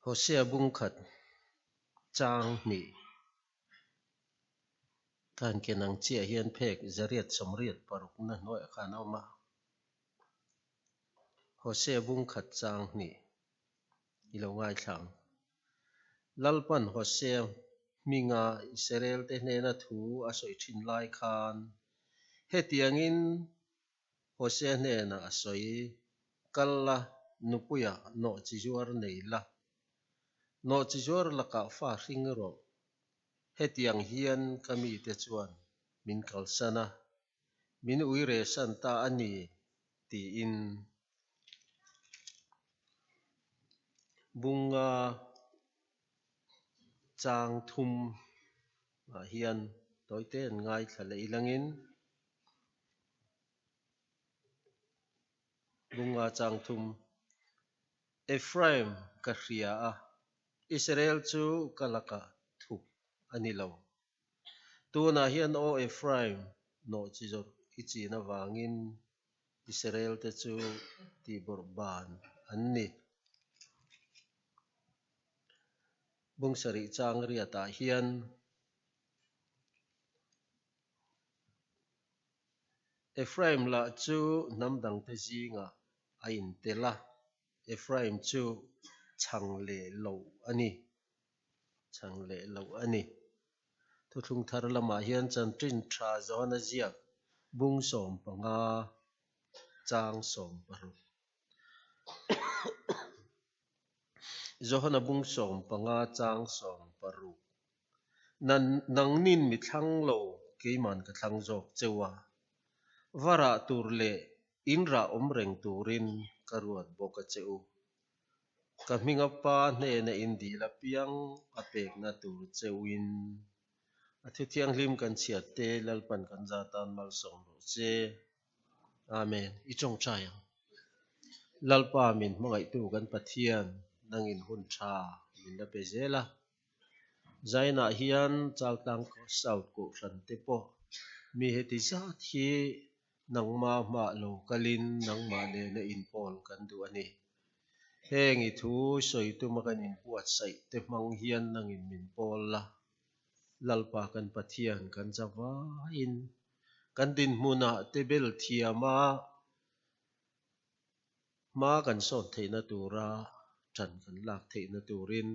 Hosea bung khat chang ni kan kenang chia hian phek zariat somriat paruk na noi khan awma Hosea bung khat chang ni ilo ngai thlang lalpan Hosea minga Israel te hnêna thu asoi thin lai khan hetiangin Hosea hnêna asoi kalla nupuya no chizuar neila no chizuar laka fa hringro hetiang hian kami te chuan min kalsana min uire santa ani tiin bunga chang thum hian toiten ngai leilungin bunga chang thum Ephraim ka hria a Israel chu kalaka thup ani lo tuna hian o Ephraim no chizor ichina wangin Israel te chu tibor ban anni bung sari chang ria ta hian Ephraim la chu namdang te zinga a in tela Ephraim chu changle lo ani thuthung thar lama hian chan trin tha Johana ziak bung som panga chang som paru Johana bung som panga chang som paru nang nin mi thlang lo keiman ka thlang jok chewa vara turle inra omreng turin karuat boka cheu kaminga pa hnêna indi la piang apek na tur cheuin athuthiang hlim kan chiat te lalpan kan zatan mal som ro che amen ichong chaya lalpa min hmangai tu kan pathian nangin hun tha min la pezela zaina hian chaltang ko south ko ran te po mi heti zat hi nangma ma lo kalin nangma le na in pol kan du ani heng I thu soitu makan in buat sai te mang hian nangin min pol la lalpa kan pathian kan Jehova'n kan din muna te bel thiama ma kan son theina tura tran kan lak theina turin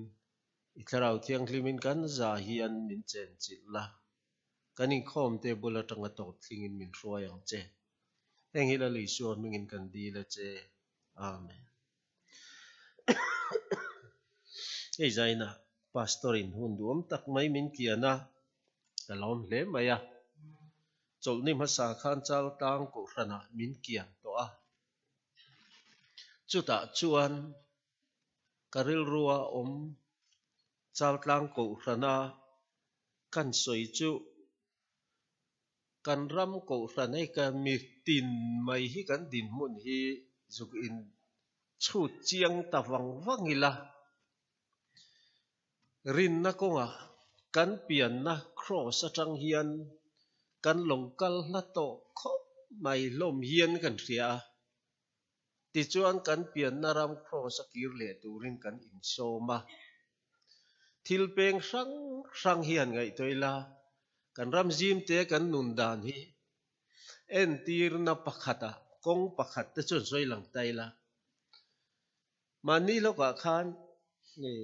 itharau thiang hlimin kan za hian min chen chil la kan in khom te bula tanga tot thlingin min hruayang che heng hi la leisuar mingin kan di la che amen ei zaina pastorin hunduam tak mai min kiana kalom hle maya cholni hmasa khan chal tang ko hrana min kian to a chuta chuan karil ruwa om chal tang ko hrana kan soi chu kan ram ko hran ei ka mi tin mai hi kan din mun hi zuk in chhut chiang tawang wangila rin na konga kan pian na cross atang hian kan longkal na to kho mai lom hian kan hria ti chuan kan pian na ram cross akir le turin kan in soma thil peng sang hian ngai toila kan ram zim te kan nun dan hi en tir na pakhata kong pakhat te chun soi lang taila mani loka khan ni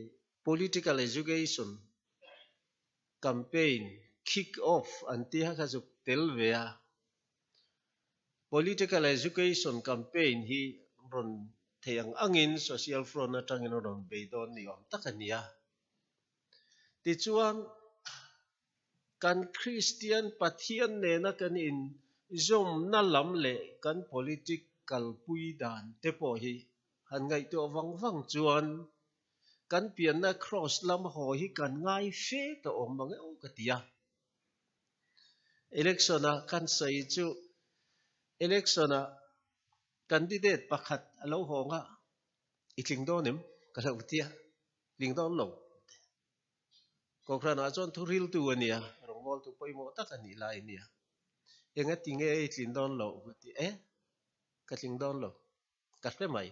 political education campaign kick off anti ha khazuk telvea political education campaign hi ron theyang angin social front atangin ron beidon ni om takania ti chuan kan Christian Pathian hnêna kan in zom na lam le kan political puidan te po hi han ngai to wang chuan kan pian na cross lam ho hi kan ngai fe to om mang o katia election a kan sai chu election a candidate pakhat alo honga itling donem kalau tia ling don lo ko krana chon thuril tu ania rongol tu poimo takani lai nia enga tinge itling don lo ti ka tling don lo ka fe mai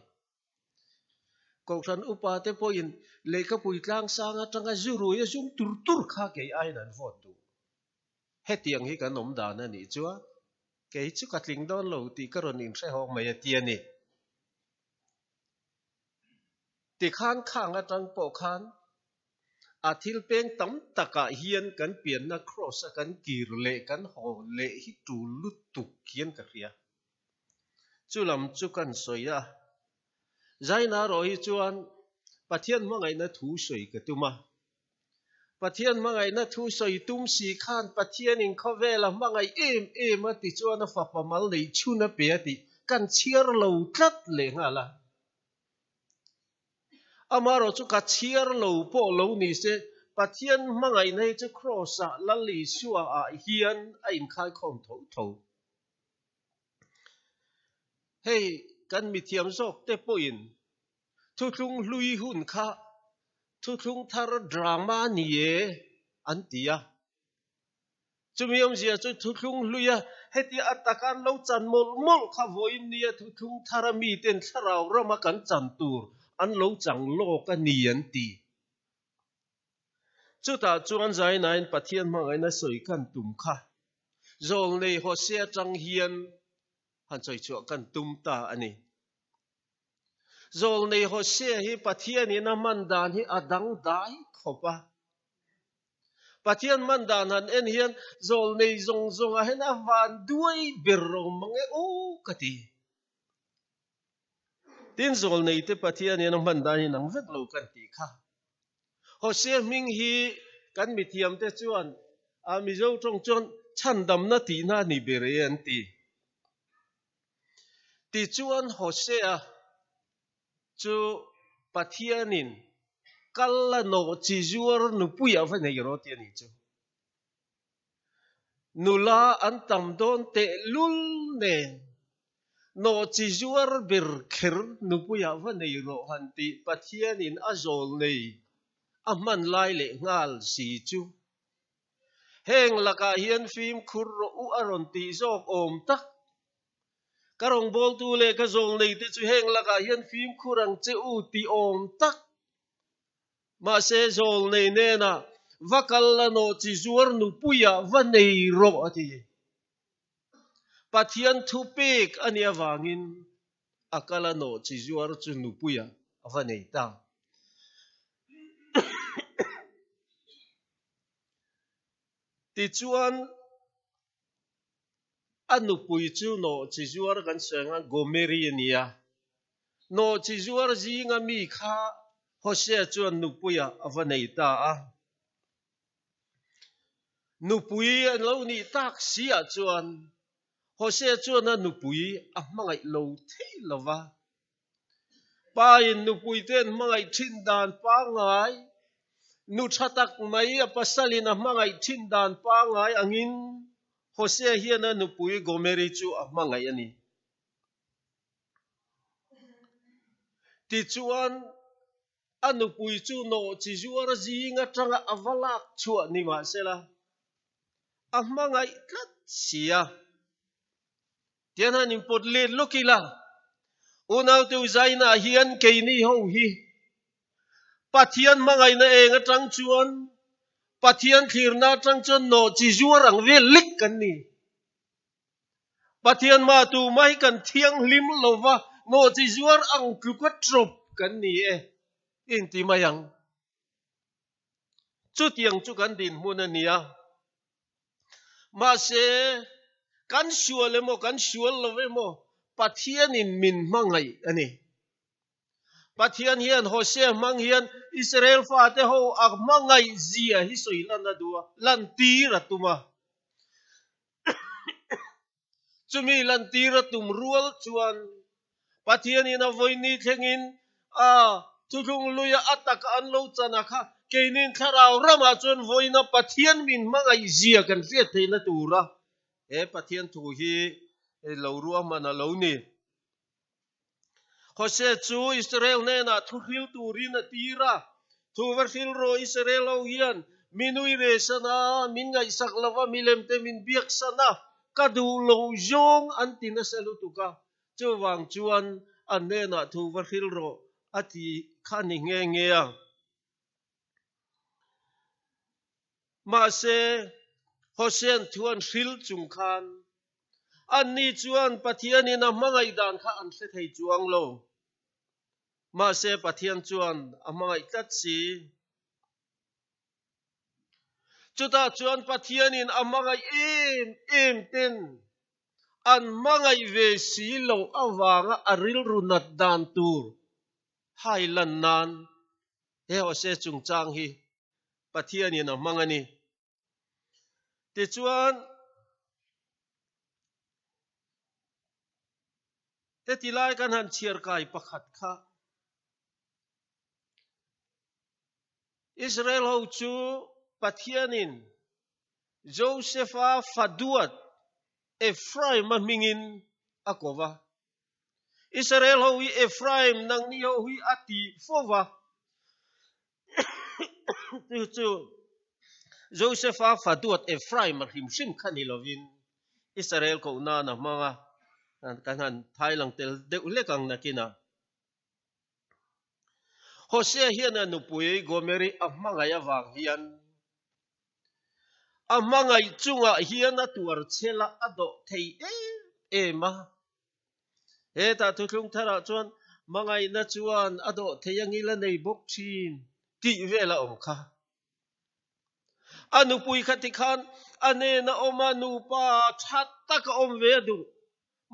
Kau san upa te poin le ka pui tlang sang atanga zuru ya zum tur kha ke ai nan vot tu. He tiang hi kan om da na ni chua. Ke chu katling don lo ti karon in se hong mai tia ni. Ti khan khang atang po khan a thil peng tam takah hian kan pian na cross kan kir le kan ho le hi tu lut tuk hian ka ria. Chu lam chu kan soya. Zaina ro hi chuan Pathian hmangaihna thu soi ka tuma. Pathian hmangaihna thu soi tum si khan Pathian in khovela hmangai em a ti chuan A Fapa mal nei chuna pe ati kan chiar lo tlat le ngala. Amaro chu ka chiar lo po lo ni se Pathian hmangaihna chu cross a lali suwa a hian a in khai khom tho. Hey kan mithiam zok te poin thutlung lui hun kha thutlung thar drama ni e antia chumiam zia chu thutlung luya heti atakan lo chan mol kha voin nia thutlung tharami ten tharau rama kan chan tur an lo chang lo ka ni an ti chu ta chuan zai nain Pathian hmangaihna soi kan tum kha zol nei Hosea chang hian han choi chu kan tum ta ani zol nei Hosea hi Pathian in mandan hi adang dai khopa Pathian mandan han en hian zol nei zong a hen avan duai berro mange o kati tin zol nei te Pathian in mandan hi nang vek lo kan ti kha Hosea ming hi kan mithiam te chuan a mi zo tong chon chandam na ti na ni bere an ti chuan Hosea chu Pathianin kalla no chizuar nu puya va nei ro ti ni chu nula an tam don te lul ne no chizuar ber kher nu puya va nei ro han ti Pathianin azol nei a man lai le ngal si chu heng laka hian phim khur ro u aron ti zok om tak karong bol tu le ka zol nei te chu heng laka hian phim khurang che u ti om tak ma se zol nei hnêna vakalla no chi zuar nu puya va nei ro ati Pathian thupek ani avângin akala no chi zuar chu nu puya va nei ta ti chuan anu pui chu no chi zuar kan senga gomeri ania no chi zuar zinga mi kha Hosea chuan nu puya va nei ta a nu pui an lo ni tak sia chuan Hosea chuan nu pui a hmangai lo thei lova pa in nu pui ten hmangai thin dan pa ngai nu thatak mai a pasalin a hmangai thin dan pa ngai angin Hosea hian nu pui gomeri chu a hmangai ani ti chuan anu pui chu no chi zuar zinga tanga avalak chua ni ma sela a hmangai tlat sia tian han import le lokila unaw tu zaina hian keini ho hi Pathian hmangaihna eng atang chuan Pathian thirna atang chuan no chi zuar ang ve lik kan ni Pathian ma tu mai kan thiang lim lova no chi zuar ang kluka trop kan ni e in ti mayang chu tiang chu kan din mun ania ma se kan shual emo kan shual love mo Pathian in min hmangai ani Pathian hian Hosea mang hian Israel fa te ho a hmangaihzia hi soilan na dua lan tira tuma chumi lan tira tum rual chuan Pathian in a voini thengin a thuthung luya atak an lo chana kha keinin tharau rama chuan voina Pathian min hmangaihzia kan fiat theina tura e Pathian thu hi lo ruwa mana lo ni Hosea chu Israel hnêna thil turin a tira thu thil ro Israel lo hian minui re sana min ngai sak lova milem te min biak sana kadu lo zong an tina salutuka chu wang chuan an hnêna thu thil ro ati khani ngea ma se Hosea chuan thil chung khan an ni chuan Pathian in hmangaih dan kha an se thei chuang lo ma se Pathian chuan hmangaih tat si chuta chuan Pathian in hmangaih em ten an hmangaih ve si lo awanga aril runat dan tur hai lan nan he Hosea chung chang hi Pathian in hmangani ti chuan te tilai kan han chiar kai pakhat kha Israel ho chu Pathianin Josepha faduat Ephraim mingin akova Israel ho hi Ephraim nang ni ho hi ati fova chu Josepha faduat Ephraim him sim khanilovin Israel ko na na manga kan han thailang tel de ulekang nakina Hosea hian anu pui gomeri hmangaih awang hian hmangaih chunga hian atuar chela ado thei ema he ta thutlung thara chuan mangai na chuan ado theyangila nei bok thin ti vela om kha anu pui khati khan ane na oma nu pa that tak om ve du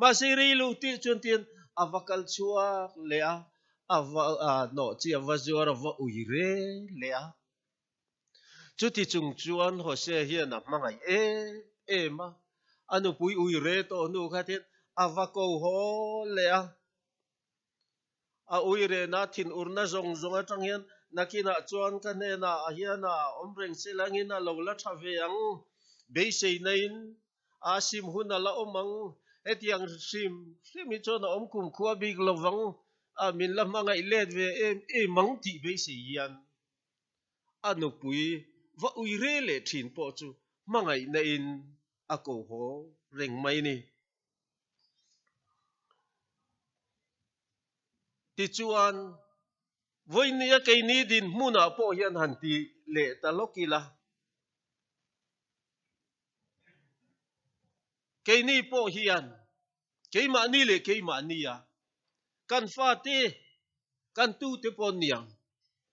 masiri lu ti chun tin avakal chua lea ava no chi avazor ava uire lea chuti chung chuan Hosea hian na mangai ema anu pui uire to nu khatin avako ho lea a uire na thin urna zong zong atang hian nakina chuan ka hnêna a hiana omreng selangina lo la thaveang beisei nain a sim huna la omang etiang sim mi chona om kum khuwa big lovang a min la mangai let ve mang ti beisei hian anu pui va uire le thin po chu mangai na in a ko ho reng mai ni ti chuan voinia ke ni din muna po hian han ti le talokila ke ni po hian ke ma ni le ke ma ni ya kan fa te kan tu te pon niang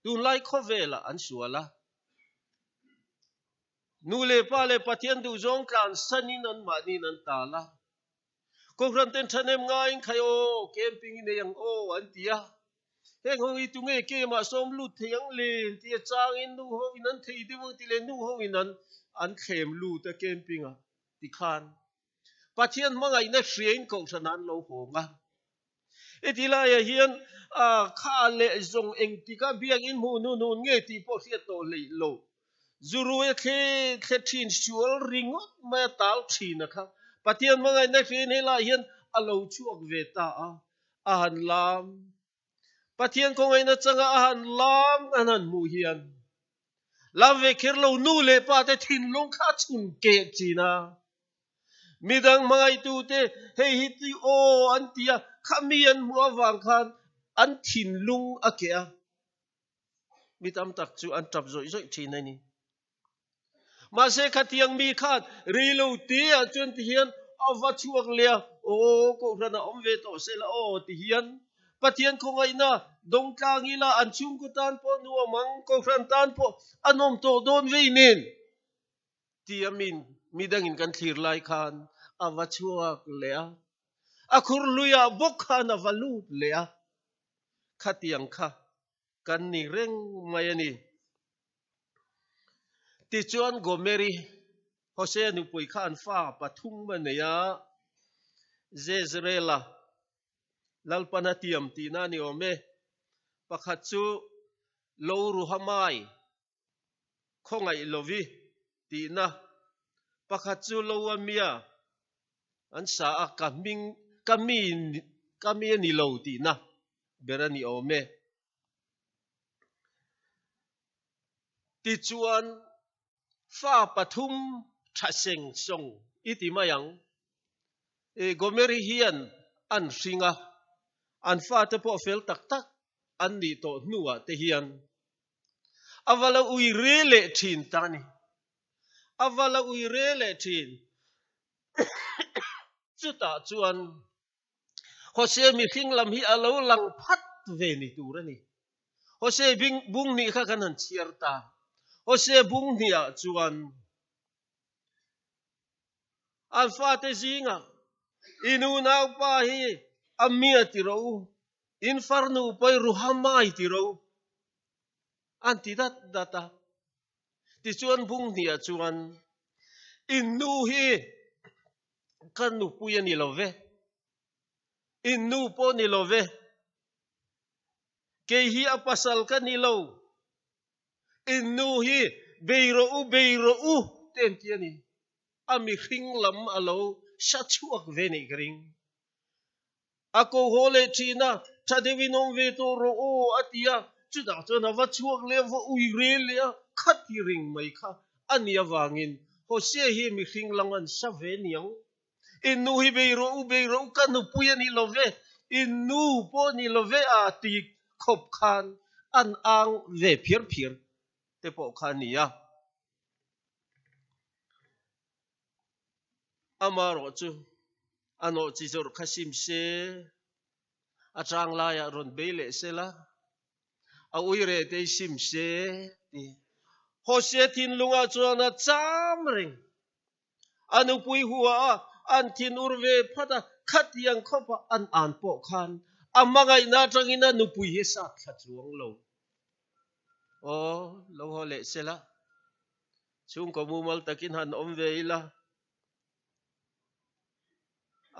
tu lai khovela an suala nu le pa le Pathian du zong kan sanin an ma ni nan tala ko ran ten thanem ngai khai o camping ne yang o an tia heng ho itu nge ke ma som lu thiang le ti chang in nu ho in an thei de ti le nu ho in an khem lu ta camping a ti khan Pathian mangai na hrieng ko sanan lo ho nga etila ya hian a kha le zong eng ti ka biang in mu nu nge ti po sia to le lo zuru e khe thin sual ringot ma tal thina kha Pathian mangai na hrieng hela hian a lo chuak ve ta a han lam Pathian ko ngai na changa a han lam anan mu hian lam ve kher lo nu le pa te thin long kha chun ke china midang mangai tu te hei hiti o antia khamian mu awang khan an thin lung akea mitam tak chu an tap zoi zoi thina ni ma se khatiang mi khan rilu ti a chun ti hian awa chuak le o ko rana om ve to se la o ti hian Pathian ko ngai na dong tlangila an chung ku tan po nu mang ko ran tan po anom to don ve nin ti amin midangin kan thlir lai khan awa chuak le a khur luya bok khan avalu le khatiang kha kan ni rêng mai ani ti chuan gomeri Hosea nu pui khan fa pathum maneya Jezreela lalpanatiam tina ni ome pakhat chu lo ru hamai khongai lovi tina pakhat chu lo amia an sa a kami ni lo tina berani ome ti chuan fa pathum thaseng song iti mayang gomeri hian an hringa an fa te po fel tak tak an ni to nuwa te hian avala ui re le thin tani avala ui re le thin chuta chuan hose mi thinglam hi alo lang phat ve ni turani hose bung ni kha kan han chiar ta hose bung nia chuan alfa te zinga inu nau pa hi amia ti ro inferno poi ruhamai ti ro antidat data ti chuan bung nia chuan innu hi kan nu puya ni love innu po ni love ke hi apasal kan ni lo innu hi beiro u ten tiani ami hringlam alo shachuak ve ni gring ako hole china thadewinong ve to ro o atia chuda chona wa chuak le wa ui re le khati ring mai kha ani avângin hose hi mi hringlang an sa ve niang innu hi beiro u kan nu puya ni love innu po ni love a ti khop khan an ang ve phir te po khan nia amaro chu ano chi zor khasim se atang la ya ron bele sela a uire te sim se ti hose tin lunga chuan a cham ring anu pui huwa an tin urve phata khat yang khopa an po khan hmangaihna tangina nu pui he sa kha chuang lo o lo hole sela chung ko mumal takin han om veila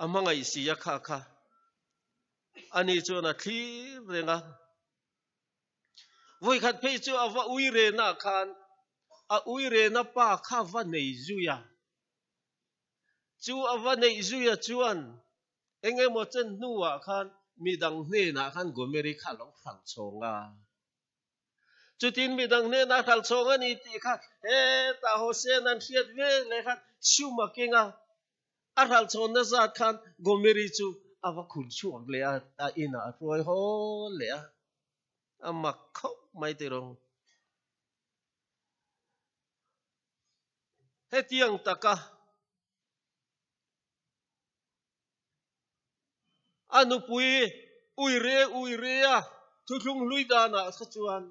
hmangaihzia kha ani chuan a thi renga voi khat phei chu awa uire na khan a uire na pa kha va nei zuya chu awa nei zuya chuan enge mo chen nuwa khan midang hnêna khan gomeri khalong phang chonga chutin midang hnêna khal chonga ni ti kha he ta hosen an thiat ve le khan shuma kenga a khal chon na zat khan gomeri chu awa khun chuak le a ina roi ho le a mak khop mai te rong he tiang takah anu pui uire a thuhlung luidana sa chuan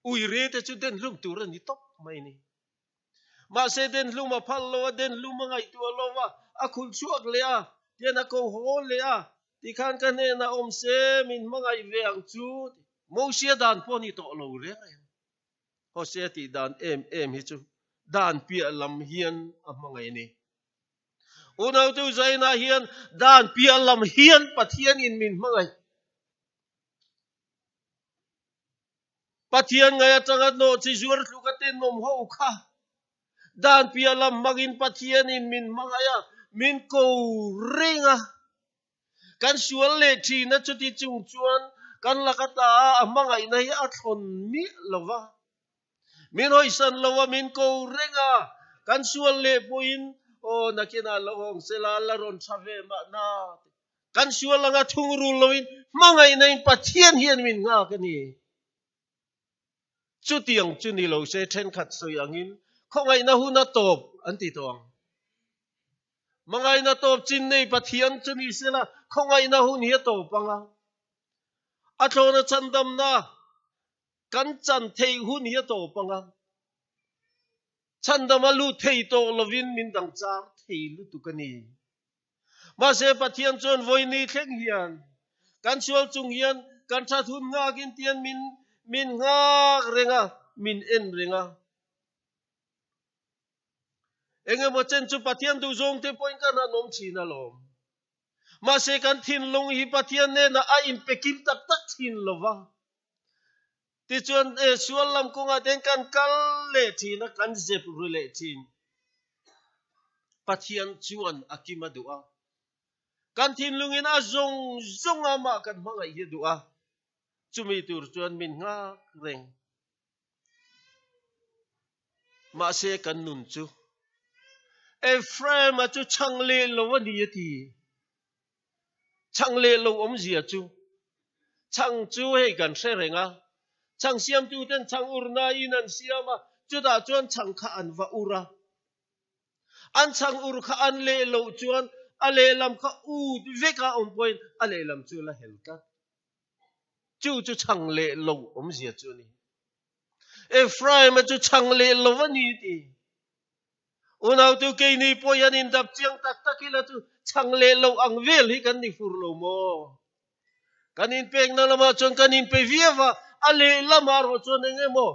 uire te chu den lung tur ani top mai ni ma se den lung ma phal lo den lung ma ngai tu lo wa a khul chuak le a tian a ko ho le a ti khan kan ne na om se min mangai veang chu mo sia dan po ni to lo re ho se ti dan em hi chu dan pi lam hian a mangai ni unau tu zaina hian dan pi lam hian pathian in min mangai pathian ngai atanga no chi zuar thu ka ten nom ho kha dan pi lam magin pathian in min mangaya min ko renga kan sual le thi na chuti chung chuan kan lakata hmangaihna hi a thon mi lova min hoi san lova min ko renga kan sual le poin o nakina lohong sela la ron thave ma na kan sual anga thung ru loin hmangaihna in pathian hian min nga kani chutiang chuni lo se then khat soi angin khongaihna huna top anti tong hmangaihna top chin nei pathian chuni sela khongaihna hun hi to panga athona chandam na kan chan thei hun hi to panga chandama lu thei to lovin min dang char thei lu tu kani ma se pathian chon voini thleng hian kan sual chung hian kan tha thun nga kin tian min nga renga min en renga enge mo chen chu pathian du zong te point kan anom china lom ma se kan thin long hi pathian ne na a in pekim tak thin lova ti chuan sual lam konga ten kan kal le thina kan zep ru le thin pathian chuan akima du'a kan thin lungin a zong ama kan hmangai hi du'a chumi tur chuan min nga reng ma se kan nun chu Ephraim a chu changle lo ni ti changle lo om zia chu chang chu hei kan hre renga chang siam tu ten chang urna in an siama chu da chuan chang kha an va ura an chang ur kha an le lo chuan a le lam kha u veka on point a le lam chu la hel ka chu chang le lo zia chu ni Ephraim chu chang le lo ani ti unaw tu ke ni poyan in dap chiang tak takila tu chang le lo ang vel hi kan ni fur lo mo kanin pek na lama chon kanin pe vieva ale lamar ho chon nge mo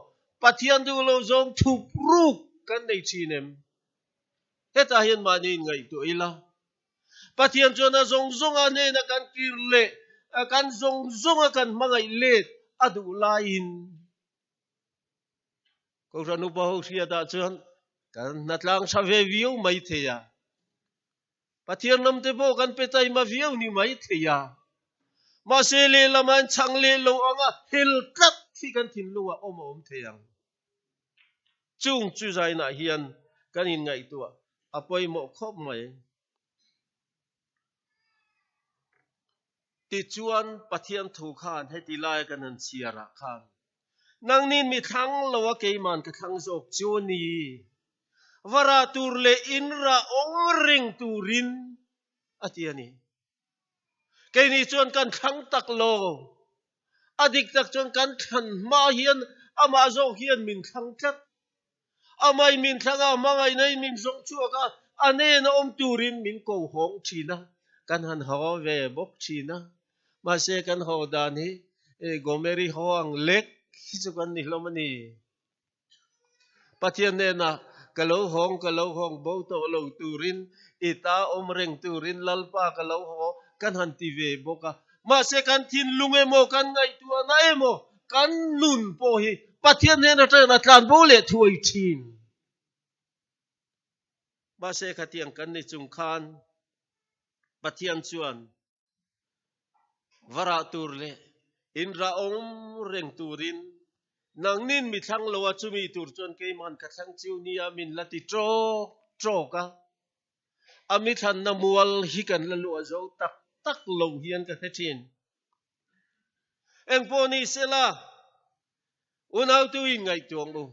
pathian du lo zong thu pruk kan nei chinem heta hian manin ngai tu ila pathian chon a zong zong a ne na kan kirle kan zong zong a kan mangai let adu lain ko ranu ba ho sia da chon kan natlang sa ve viu mai theya pathian nam te bo kan petai ma viu ni mai theya ma se le laman chang le lo anga hil kat khi kan thin lunga om theyang chung chu zai na hian kan in ngai tua apoi mo khop mai ti chuan pathian thu khan heti lai kan an chiara khan nang nin mi thang lowa ke man ka thang jok chu ni vara tur le in ra ong ring turin atiani ke ni chuan kan thang tak lo adik tak chuan kan than ma hian ama zo hian min thang tat amai min thanga mangai nei min zong chuaka ane na turin min ko hong china kan han ho ve bok china ma se kan ho dan hi gomeri ho ang lek hi chu kan ni hlomani pathian ne na kalo hong bo to lo turin ita reng turin lalpa kalo ho kan han ti ve boka ma se kan thin lunge mo kan ngai tu na emo kan nun po hi pathian ne na tlan bo le thui thin ba se khatiang kan ni chung khan pathian chuan vara tur le in ra reng turin nang nin mi thang lowa chumi tur chuan ke man ka thang chiu ni a min lati tro ka ami than na mual hi kan la lu zo tak lo hian ka thin eng poni sela unaw tu in ngai tuang lo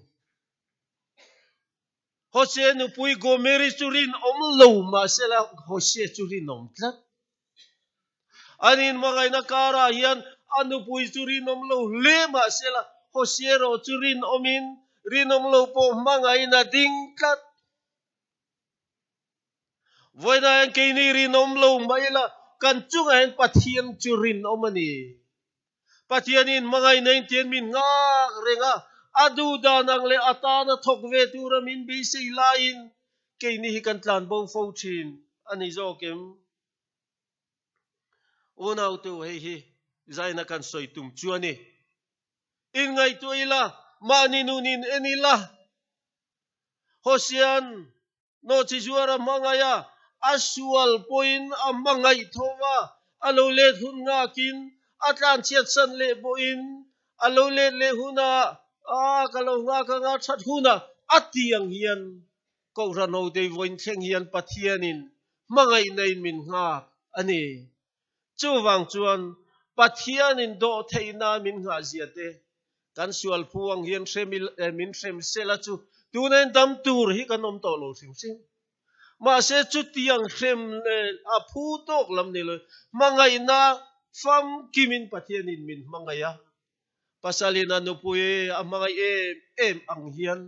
Hose nu pui gomeri churin lo ma sela hose churin tlat anin mangai na kara hian anu pui churin lo le ma sela hose ro churin omin rinom lo po hmangaihna ding tlat voina ang kini rinom lo maila kan chunga hen pathian churin omani pathianin mangai nei tien min nga renga adu danang le atana thok ve turamin bi sei lain ke ni hi kan tlan bo fo thin ani zo kem unaw tu hei hi zaina kan soi tum chuani in ngai tu ila mani nunin enila hosian no chi juara mangaya asual poin amangai thowa alo le thun nga kin atlan chiat san le boin alo le huna kalau nga that huna atiang hian ko rano de voin theng hian pathianin mangai nei min nga ani chuwang chuan pathianin do theina min nga ziate kan sual puang hian min sem sela chu tunen dam tur hi kanom to lo sim ma se chu tiang sem a phu tok lam ni lo mangai na fam kimin pathianin min mangaya pasalina no pui amangai em ang hian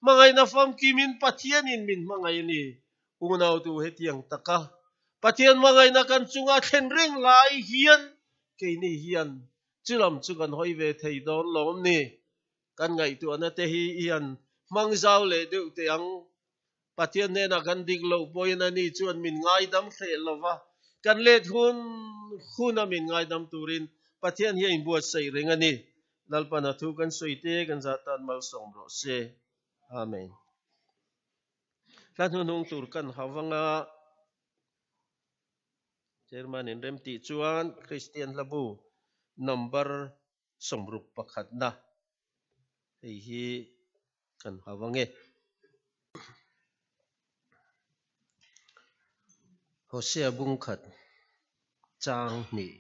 mangai na fam kimin pathianin min mangai ni unaw tu hetiang takah pathian mangai na kan chunga thlen reng lai hian ke ni hian chulam chu kan hoi ve thei don lom ni kan ngai tu ana te hi hian mangzau le deu te ang pathian ne na kan dik lo poin ani chuan min ngai dam thre lova kan le khuna min ngai dam turin pathian hi in buat sei reng ani nalpana thu kan soite kan zatan mal som ro se amen lan hunung tur kan hawanga chairman in rem ti chuan Christian labu number somruk pakhat na hei hi kan hawange Hosea bung khat chang ni